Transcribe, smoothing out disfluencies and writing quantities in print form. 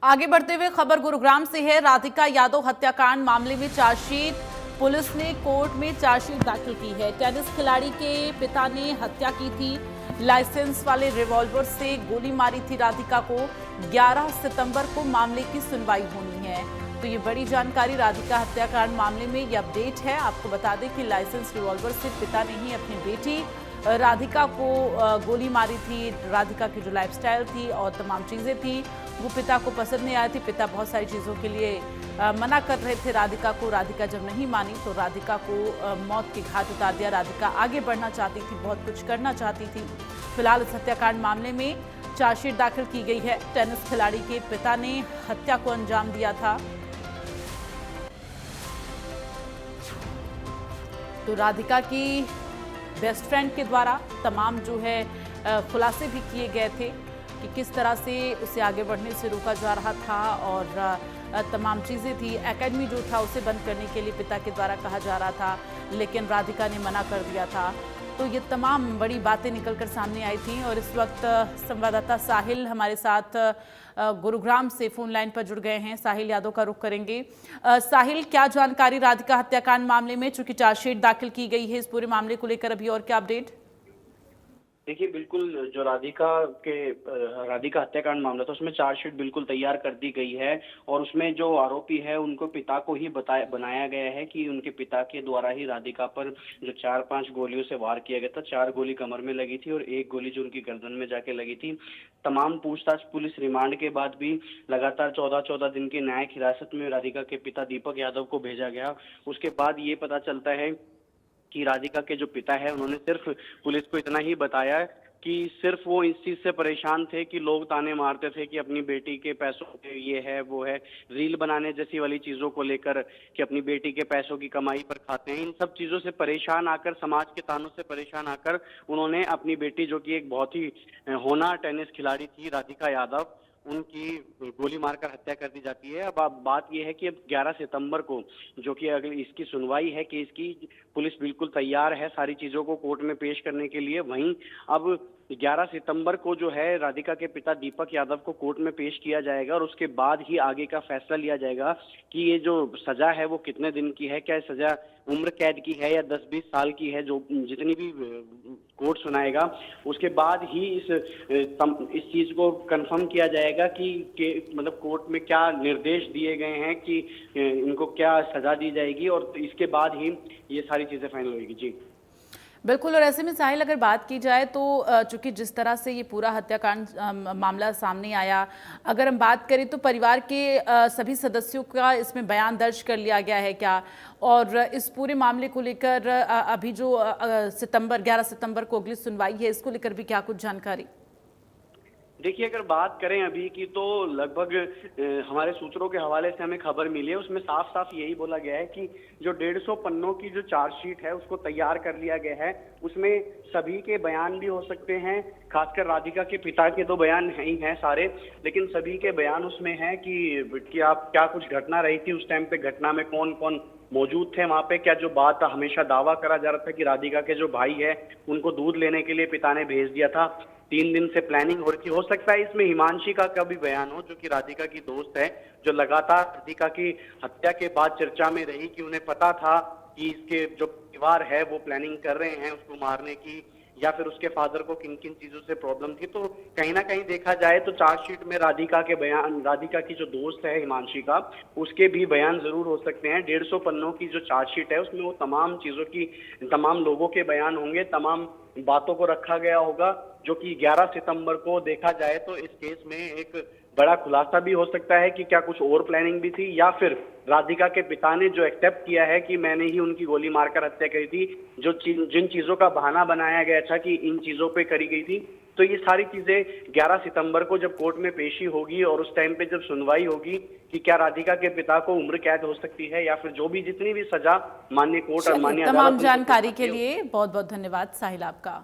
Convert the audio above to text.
आगे बढ़ते हुए खबर गुरुग्राम से है। राधिका यादव हत्याकांड मामले में चार्जशीट, पुलिस ने कोर्ट में चार्जशीट दाखिल की है। टेनिस खिलाड़ी के पिता ने हत्या की थी, लाइसेंस वाले रिवॉल्वर से गोली मारी थी राधिका को। 11 सितंबर को मामले की सुनवाई होनी है। तो ये बड़ी जानकारी राधिका हत्याकांड मामले में ये अपडेट है। आपको बता दें कि लाइसेंस रिवॉल्वर से पिता ने ही अपनी बेटी राधिका को गोली मारी थी। राधिका की जो लाइफस्टाइल थी और तमाम चीज़ें थी वो पिता को पसंद नहीं आई थी। पिता बहुत सारी चीज़ों के लिए मना कर रहे थे राधिका को। राधिका जब नहीं मानी तो राधिका को मौत के घाट उतार दिया। राधिका आगे बढ़ना चाहती थी, बहुत कुछ करना चाहती थी। फिलहाल इस हत्याकांड मामले में चार्जशीट दाखिल की गई है। टेनिस खिलाड़ी के पिता ने हत्या को अंजाम दिया था। तो राधिका की बेस्ट फ्रेंड के द्वारा तमाम जो है खुलासे भी किए गए थे कि किस तरह से उसे आगे बढ़ने से रोका जा रहा था और तमाम चीज़ें थी। एकेडमी जो था उसे बंद करने के लिए पिता के द्वारा कहा जा रहा था, लेकिन राधिका ने मना कर दिया था। तो ये तमाम बड़ी बातें निकलकर सामने आई थी। और इस वक्त संवाददाता साहिल हमारे साथ गुरुग्राम से फोन लाइन पर जुड़ गए हैं। साहिल यादव का रुख करेंगे। साहिल, क्या जानकारी राधिका हत्याकांड मामले में, चूंकि चार्जशीट दाखिल की गई है, इस पूरे मामले को लेकर अभी और क्या अपडेट? देखिए, बिल्कुल जो राधिका हत्याकांड मामला था उसमें चार्जशीट बिल्कुल तैयार कर दी गई है। और उसमें जो आरोपी है उनको पिता को ही बनाया गया है कि उनके पिता के द्वारा ही राधिका पर जो 4-5 गोलियों से वार किया गया था। 4 गोली कमर में लगी थी और 1 गोली जो उनकी गर्दन में जाके लगी थी। तमाम पूछताछ पुलिस रिमांड के बाद भी लगातार 14-14 दिन की न्यायिक हिरासत में राधिका के पिता दीपक यादव को भेजा गया। उसके बाद ये पता चलता है कि राधिका के जो पिता है उन्होंने सिर्फ पुलिस को इतना ही बताया कि सिर्फ वो इस चीज से परेशान थे कि लोग ताने मारते थे कि अपनी बेटी के पैसों पे ये है वो है, रील बनाने जैसी वाली चीजों को लेकर कि अपनी बेटी के पैसों की कमाई पर खाते हैं। इन सब चीजों से परेशान आकर, समाज के तानों से परेशान आकर उन्होंने अपनी बेटी, जो कि एक बहुत ही होनहार टेनिस खिलाड़ी थी, राधिका यादव, उनकी गोली मारकर हत्या कर दी जाती है। अब बात यह है कि अब 11 सितंबर को, जो कि अगली इसकी सुनवाई है केस की, पुलिस बिल्कुल तैयार है सारी चीजों को कोर्ट में पेश करने के लिए। वहीं अब 11 सितंबर को जो है राधिका के पिता दीपक यादव को कोर्ट में पेश किया जाएगा और उसके बाद ही आगे का फैसला लिया जाएगा कि ये जो सजा है वो कितने दिन की है, क्या सजा उम्र कैद की है या 10-20 साल की है, जो जितनी भी कोर्ट सुनाएगा। उसके बाद ही इस चीज को कंफर्म किया जाएगा कि मतलब कोर्ट में क्या निर्देश दिए गए हैं कि इनको क्या सजा दी जाएगी, और इसके बाद ही ये सारी चीजें फाइनल होगी। जी बिल्कुल। और ऐसे में साहिल, अगर बात की जाए तो चूंकि जिस तरह से ये पूरा हत्याकांड मामला सामने आया, अगर हम बात करें तो परिवार के सभी सदस्यों का इसमें बयान दर्ज कर लिया गया है क्या? और इस पूरे मामले को लेकर अभी जो 11 सितंबर को अगली सुनवाई है, इसको लेकर भी क्या कुछ जानकारी? देखिए, अगर बात करें अभी की तो लगभग हमारे सूत्रों के हवाले से हमें खबर मिली है, उसमें साफ साफ यही बोला गया है कि जो 150 पन्नों की जो चार्जशीट है उसको तैयार कर लिया गया है। उसमें सभी के बयान भी हो सकते हैं, खासकर राधिका के पिता के तो बयान ही हैं सारे, लेकिन सभी के बयान उसमें हैं कि आप क्या कुछ घटना रही थी उस टाइम पे, घटना में कौन कौन मौजूद थे वहां पे, क्या जो बात हमेशा दावा करा जा रहा था कि राधिका के जो भाई है उनको दूध लेने के लिए पिता ने भेज दिया था, 3 दिन से प्लानिंग हो रही थी। हो सकता है इसमें हिमांशी का भी बयान हो, जो कि राधिका की दोस्त है, जो लगातार राधिका की हत्या के बाद चर्चा में रही कि उन्हें पता था कि इसके जो परिवार है वो प्लानिंग कर रहे हैं उसको मारने की, या फिर उसके फादर को किन किन चीजों से प्रॉब्लम थी। तो कहीं ना कहीं देखा जाए तो चार्जशीट में राधिका के बयान, राधिका की जो दोस्त है हिमांशी का, उसके भी बयान जरूर हो सकते हैं। 150 पन्नों की जो चार्जशीट है उसमें वो तमाम चीजों की, तमाम लोगों के बयान होंगे, तमाम बातों को रखा गया होगा, जो कि 11 सितंबर को देखा जाए तो इस केस में एक बड़ा खुलासा भी हो सकता है कि क्या कुछ और प्लानिंग भी थी, या फिर राधिका के पिता ने जो एक्सेप्ट किया है कि मैंने ही उनकी गोली मारकर हत्या करी थी, जिन चीजों का बहाना बनाया गया था कि इन चीजों पे करी गई थी। तो ये सारी चीजें 11 सितंबर को जब कोर्ट में पेशी होगी और उस टाइम पे जब सुनवाई होगी कि क्या राधिका के पिता को उम्र कैद हो सकती है या फिर जो भी जितनी भी सजा माननीय कोर्ट और माननीय अदालत। तमाम जानकारी के लिए बहुत बहुत धन्यवाद साहिल आपका।